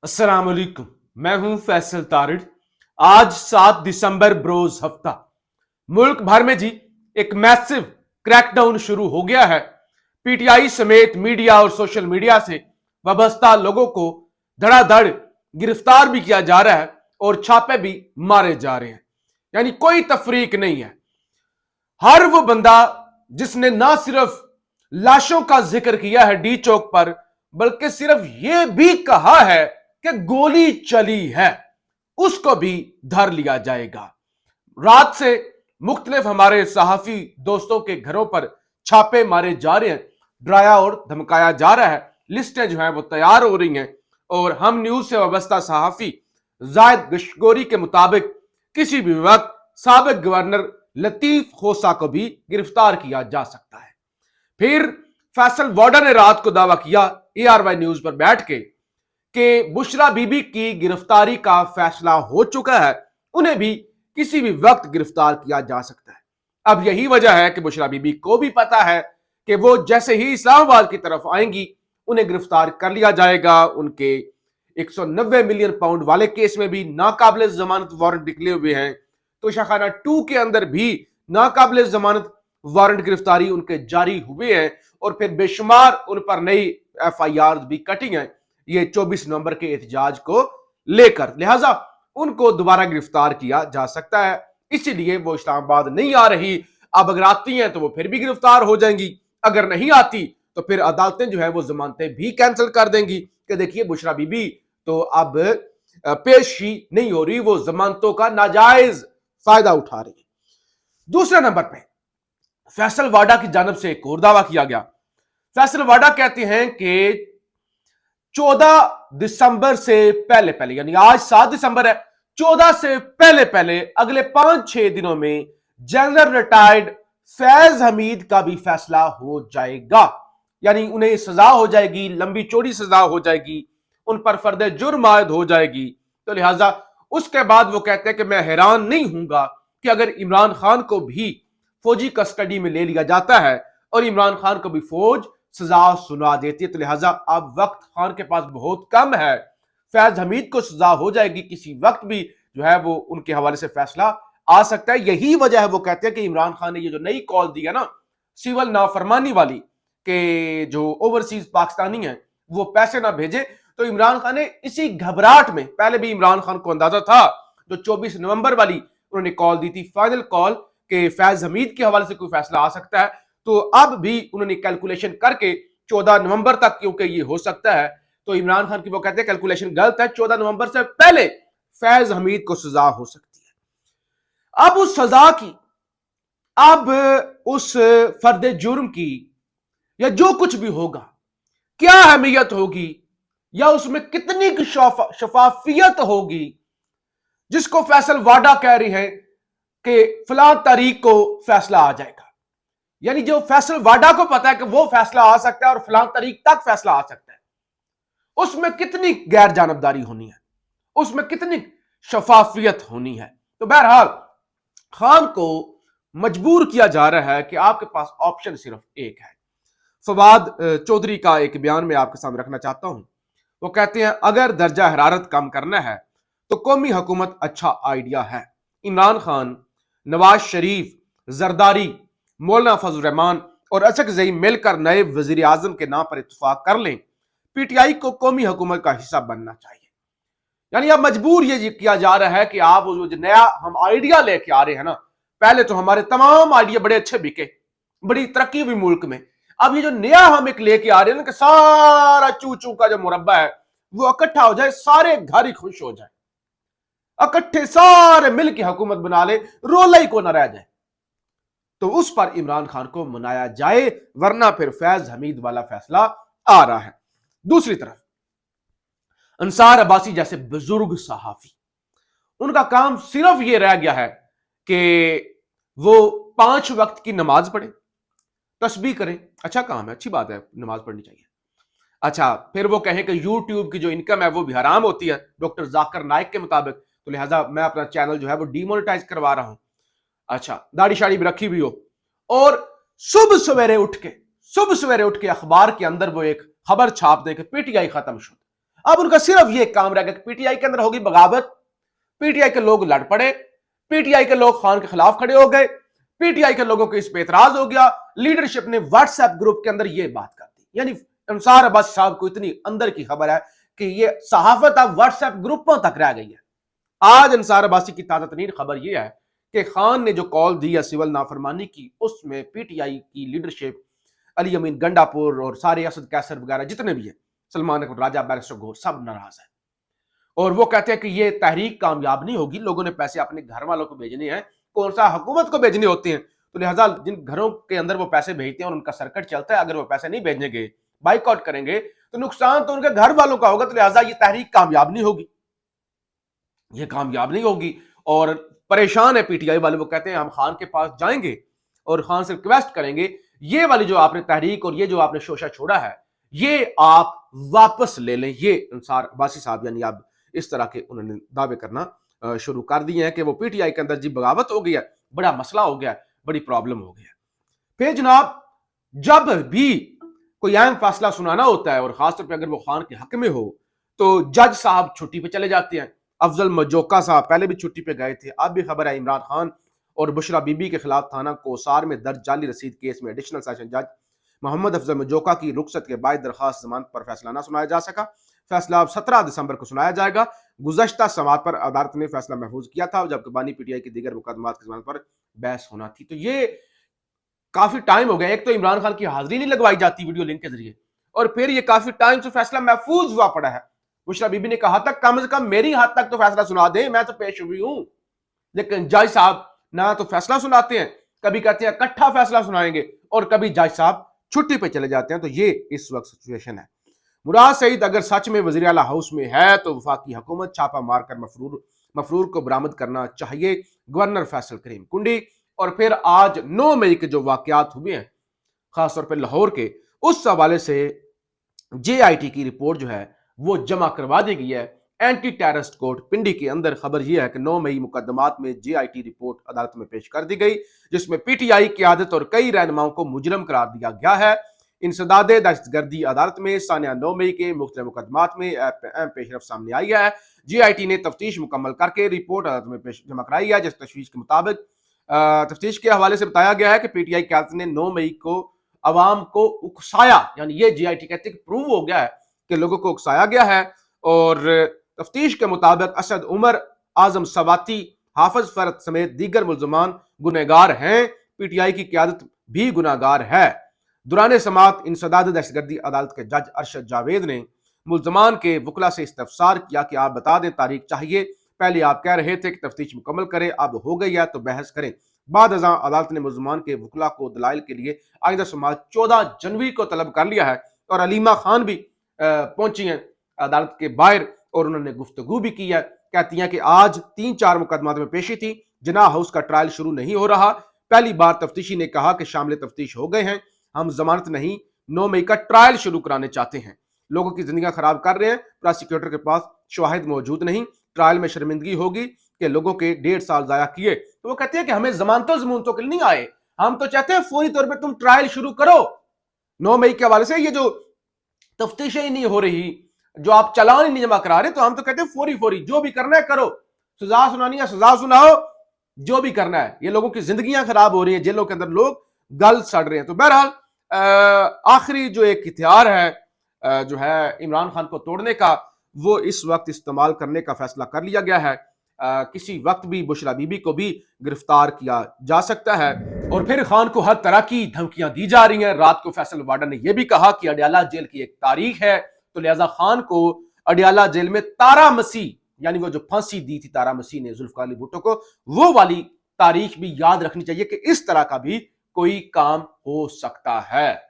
अस्सलाम वालेकुम। मैं हूं फैसल तारिड़। आज 7 दिसंबर बरोज हफ्ता मुल्क भर में जी एक मैसिव क्रैकडाउन शुरू हो गया है। पीटीआई समेत मीडिया और सोशल मीडिया से वाबस्ता लोगों को धड़ाधड़ गिरफ्तार भी किया जा रहा है और छापे भी मारे जा रहे हैं। यानी कोई तफरीक नहीं है। हर वो बंदा जिसने ना सिर्फ लाशों का जिक्र किया है डी चौक पर, बल्कि सिर्फ यह भी कहा है कि गोली चली है, उसको भी धर लिया जाएगा। रात से मुख्तलिफ हमारे सहाफी दोस्तों के घरों पर छापे मारे जा रहे हैं, डराया और धमकाया जा रहा है। लिस्टें जो हैं वो तैयार हो रही हैं और हम न्यूज से वाबस्ता सहाफी जायद गशगोरी के मुताबिक किसी भी वक्त साबिक गवर्नर लतीफ खोसा को भी गिरफ्तार किया जा सकता है। फिर फैसल वाडा ने रात को दावा किया ARY न्यूज पर बैठ के कि बुशरा बीबी की गिरफ्तारी का फैसला हो चुका है, उन्हें भी किसी भी वक्त गिरफ्तार किया जा सकता है। अब यही वजह है कि बुशरा बीबी को भी पता है कि वो जैसे ही इस्लामाबाद की तरफ आएंगी उन्हें गिरफ्तार कर लिया जाएगा। उनके 190 मिलियन पाउंड वाले केस में भी नाकाबिल जमानत वारंट निकले हुए हैं, तो शाखाना 2 के अंदर भी नाकाबिल जमानत वारंट गिरफ्तारी उनके जारी हुए हैं और फिर बेशुमार उन पर नई FIR भी कटी हैं ये 24 नवंबर के एहतजाज को लेकर। लिहाजा उनको दोबारा गिरफ्तार किया जा सकता है, इसीलिए वो इस्लामाबाद नहीं आ रही। अब अगर आती हैं तो वो फिर भी गिरफ्तार हो जाएंगी, अगर नहीं आती तो फिर अदालतें जो है वो जमानतें भी कैंसिल कर देंगी कि देखिए बुशरा बीबी तो अब पेश ही नहीं हो रही, वो जमानतों का नाजायज फायदा उठा रही है। दूसरे नंबर पे फैसल वाडा की जानब से एक और दावा किया गया। फैसल वाडा कहते हैं कि 14 दिसंबर से पहले पहले, यानी आज 7 दिसंबर है, 14 से पहले पहले अगले 5-6 दिनों में जनरल रिटायर्ड फैज हमीद का भी फैसला हो जाएगा। यानी उन्हें सजा हो जाएगी, लंबी चौड़ी सजा हो जाएगी, उन पर फर्द जुर्म आयद हो जाएगी। तो लिहाजा उसके बाद वो कहते हैं कि मैं हैरान नहीं हूंगा कि अगर इमरान खान को भी फौजी कस्टडी में ले लिया जाता है और इमरान खान को भी फौज सजा सुना देती है, तो लिहाजा अब वक्त खान के पास बहुत कम है। फैज हमीद को सजा हो जाएगी, किसी वक्त भी जो है वो उनके हवाले से फैसला आ सकता है। यही वजह है वो कहते हैं कि इमरान खान ने ये जो नई कॉल दी है ना सिविल नाफरमानी वाली, कि जो ओवरसीज पाकिस्तानी है वो पैसे ना भेजे, तो इमरान खान ने इसी घबराहट में, पहले भी इमरान खान को अंदाजा था, जो 24 नवंबर वाली उन्होंने कॉल दी थी, फाइनल कॉल कि फैज हमीद के हवाले से कोई फैसला आ सकता है, तो अब भी उन्होंने कैलकुलेशन करके 14 नवंबर तक, क्योंकि ये हो सकता है, तो इमरान खान की वो कहते हैं कैलकुलेशन गलत है, 14 नवंबर से पहले फैज हमीद को सजा हो सकती है। अब उस सजा की, अब उस फर्द जुर्म की, या जो कुछ भी होगा, क्या अहमियत होगी या उसमें कितनी शफाफियत होगी, जिसको फैसल वाडा कह रही है कि फलां तारीख को फैसला आ जाएगा। यानी जो फैसल वाडा को पता है कि वो फैसला आ सकता है और फलां तारीख तक फैसला आ सकता है, उसमें कितनी गैर जानबदारी होनी है, उसमें कितनी शफाफियत होनी है। तो बहरहाल खान को मजबूर किया जा रहा है कि आपके पास ऑप्शन सिर्फ एक है। फवाद चौधरी का एक बयान में आपके सामने रखना चाहता हूं। वो कहते हैं अगर दर्जा हरारत कम करना है तो कौमी हुकूमत अच्छा आइडिया है। इमरान खान, नवाज शरीफ, जरदारी, मौलाना फजल रहमान और असद ज़ई मिलकर नए वजीर आजम के नाम पर इत्तेफाक कर लें। PTI को कौमी हुकूमत का हिस्सा बनना चाहिए। यानी अब मजबूर ये किया जा रहा है कि आप जो नया हम आइडिया लेके आ रहे हैं ना, पहले तो हमारे तमाम आइडिया बड़े अच्छे बिके, बड़ी तरक्की हुई मुल्क में, अब ये जो नया हम एक लेके आ रहे हैं ना कि सारा चू का जो मुरब्बा है वो इकट्ठा हो जाए, सारे घर ही खुश हो जाए, इकट्ठे सारे मिल के हुकूमत बना ले, रोला ही को ना रह जाए, तो उस पर इमरान खान को मनाया जाए, वरना फिर फैज हमीद वाला फैसला आ रहा है। दूसरी तरफ अंसार अब्बासी जैसे बुजुर्ग सहाफी, उनका काम सिर्फ ये रह गया है कि वो 5 वक्त की नमाज पढ़े, तस्बीह करें, अच्छा काम है, अच्छी बात है, नमाज पढ़नी चाहिए। अच्छा, फिर वो कहें कि यूट्यूब की जो इनकम है वो भी हराम होती है डॉक्टर जाकिर नाइक के मुताबिक, तो लिहाजा मैं अपना चैनल जो है वो डीमोनेटाइज करवा रहा हूं। अच्छा, दाढ़ी शाड़ी भी रखी हुई हो, और सुबह सवेरे उठ के अखबार के अंदर वो एक खबर छाप दे कि PTI खत्म शुद। अब उनका सिर्फ ये काम रह गया कि पीटीआई के अंदर होगी बगावत, पीटीआई के लोग लड़ पड़े, पीटीआई के लोग खान के खिलाफ खड़े हो गए, पीटीआई के लोगों को इस पे एतराज हो गया, लीडरशिप ने व्हाट्सएप ग्रुप के अंदर ये बात कर दी। यानी अंसार अब्बासी साहब को इतनी अंदर की खबर है कि ये सहाफत अब व्हाट्सएप ग्रुपों तक रह गई है। आज अंसार अब्बासी की ताजा तरीन खबर यह है कि खान ने जो कॉल दी है सिविल नाफरमानी की, उसमें पीटीआई की लीडरशिप, अली अमीन गंडापुर और सारे असद कैसर वगैरह जितने भी हैं, सलमान अकबर राजा, बैरिस्टर घोर, सब नाराज है। और वो कहते हैं कि ये तहरीक कामयाब नहीं होगी, लोगों ने पैसे अपने घर वालों को भेजने हैं, कौन सा हुकूमत को भेजने होते हैं, तो लिहाजा जिन घरों के अंदर वो पैसे भेजते हैं और उनका सर्किट चलता है, अगर वो पैसे नहीं भेजने गए, बाइकआउट करेंगे, तो नुकसान तो उनके घर वालों का होगा, तो लिहाजा ये तहरीक कामयाब नहीं होगी, ये कामयाब नहीं होगी। और परेशान है पीटीआई वाले, वो कहते हैं हम खान के पास जाएंगे और खान से रिक्वेस्ट करेंगे, ये वाली जो आपने तहरीक और ये जो आपने शोशा छोड़ा है, ये आप वापस ले लें। ये अंसार अब्बासी साहब यानी अब इस तरह के उन्होंने दावे करना शुरू कर दिए हैं कि वो पीटीआई के अंदर जी बगावत हो गई है, बड़ा मसला हो गया, बड़ी प्रॉब्लम हो गया। फिर जनाब, जब भी कोई अहम फैसला सुनाना होता है और खासतौर पर अगर वो खान के हक में हो, तो जज साहब छुट्टी पे चले जाते हैं। अफजल मजोका साहब पहले भी छुट्टी पे गए थे। अब भी खबर है इमरान खान और बुशरा बीबी के खिलाफ थाना कोसार में दर्ज जाली रसीद केस में एडिशनल सेशन जज मोहम्मद अफजल मजोका की रुखसत के बाद दरखास्त जमानत पर फैसला न सुनाया जा सका। फैसला अब 17 दिसंबर को सुनाया जाएगा। गुज़श्ता समाअत पर अदालत ने फैसला महफूज किया था, जबकि बानी पीटीआई की दीगर मुकदमात की जमानत पर बहस होना थी। तो ये काफी टाइम हो गया। एक तो इमरान खान की हाजिरी नहीं लगवाई जाती वीडियो लिंक के जरिए, और फिर ये काफी टाइम से फैसला महफूज हुआ पड़ा है। बुशरा बीबी ने कहा था कम से कम मेरी हाथ तक तो फैसला सुना दे, मैं तो पेश हुई हूं। लेकिन जज साहब ना तो फैसला सुनाते हैं, कभी कहते हैं इकट्ठा फैसला सुनाएंगे और कभी जज साहब छुट्टी पे चले जाते हैं। तो ये इस वक्त सिचुएशन है। मुराद सईद अगर सच में वज़ीर आला हाउस में है तो वफाकी हुकूमत छापा मारकर मफरूर को बरामद करना चाहिए। गवर्नर फैसल करीम कुंडी। और फिर आज 9 मई के जो वाकयात हुए हैं खासतौर पर लाहौर के, उस हवाले से JIT की रिपोर्ट जो है वो जमा करवा दी गई है एंटी टेररिस्ट कोर्ट पिंडी के अंदर। खबर यह है कि 9 मई मुकदमात में JIT रिपोर्ट अदालत में पेश कर दी गई, जिसमें PTI क़यादत और कई रहनुमाओं को मुजरम करार दिया गया है। इंसदादे दहशतगर्दी अदालत में सानिया 9 मई के मुख्तलिफ मुकदमात में अहम पेशरफ सामने आई है। JIT ने तफ्तीश मुकम्मल करके रिपोर्ट अदालत में पेश जमा कराई है, जिस तशवीश के मुताबिक तफ्तीश के हवाले से बताया गया है कि PTI क़यादत ने 9 मई को अवाम को उकसाया, यानी ये JIT कहते हैं कि प्रूव हो गया है कि लोगों को उकसाया गया है। और तफ्तीश के मुताबिक असद उमर, आजम सवाती, हाफिज फरद समेत दीगर मुल्जमान गुनहगार हैं। PTI की क़यादत भी गुनाहगार है। दुराने समात इंसदाद दहशतगर्दी अदालत के जज अरशद जावेद ने मुल्जमान के वकला से इस्तफसार किया कि आप बता दें तारीख चाहिए, पहले आप कह रहे थे कि तफ्तीश मुकम्मल करें, अब हो गई है तो बहस करें। बाद अज़ां अदालत ने मुल्जमान के वकला को दलाइल के लिए आइंदा समात 14 जनवरी को तलब कर लिया है। और अलीमा खान भी पहुंची हैं अदालत के बाहर और उन्होंने गुफ्तगू भी की है। कहती हैं कि आज 3-4 मुकदमात में पेशी थी, जनाह हाउस का ट्रायल शुरू नहीं हो रहा। पहली बार तफ्तीशी ने कहा कि शामिल तफ्तीश हो गए हैं, हम जमानत नहीं 9 मई का ट्रायल शुरू कराने चाहते हैं। लोगों की जिंदगी खराब कर रहे हैं, प्रोसिक्यूटर के पास शवाहिद मौजूद नहीं, ट्रायल में शर्मिंदगी होगी कि लोगों के 1.5 साल जाया किए। तो वो कहते हैं कि हमें जमानतों जमूनतों के लिए नहीं आए, हम तो चाहते हैं फौरी तौर पर तुम ट्रायल शुरू करो। 9 मई के हवाले से ये जो तफ्तीशें ही नहीं हो रही, जो आप चालान ही नहीं जमा करा रहे, तो हम तो कहते हैं फौरी जो भी करना है करो, सजा सुनानी है सजा सुनाओ, जो भी करना है। ये लोगों की जिंदगियां खराब हो रही है, जेलों के अंदर लोग गल सड़ रहे हैं। तो बहरहाल आखिरी जो एक हथियार है जो है इमरान खान को तोड़ने का, वो इस वक्त इस्तेमाल करने का फैसला कर लिया गया है। किसी वक्त भी बुशरा बीबी को भी गिरफ्तार किया जा सकता है। और फिर खान को हर तरह की धमकियां दी जा रही हैं। रात को फैसल वार्डन ने यह भी कहा कि अडियाला जेल की एक तारीख है, तो लिहाजा खान को अडियाला जेल में तारा मसीह, यानी वो जो फांसी दी थी तारा मसीह ने जुल्फकार अली भुट्टो को, वो वाली तारीख भी याद रखनी चाहिए कि इस तरह का भी कोई काम हो सकता है।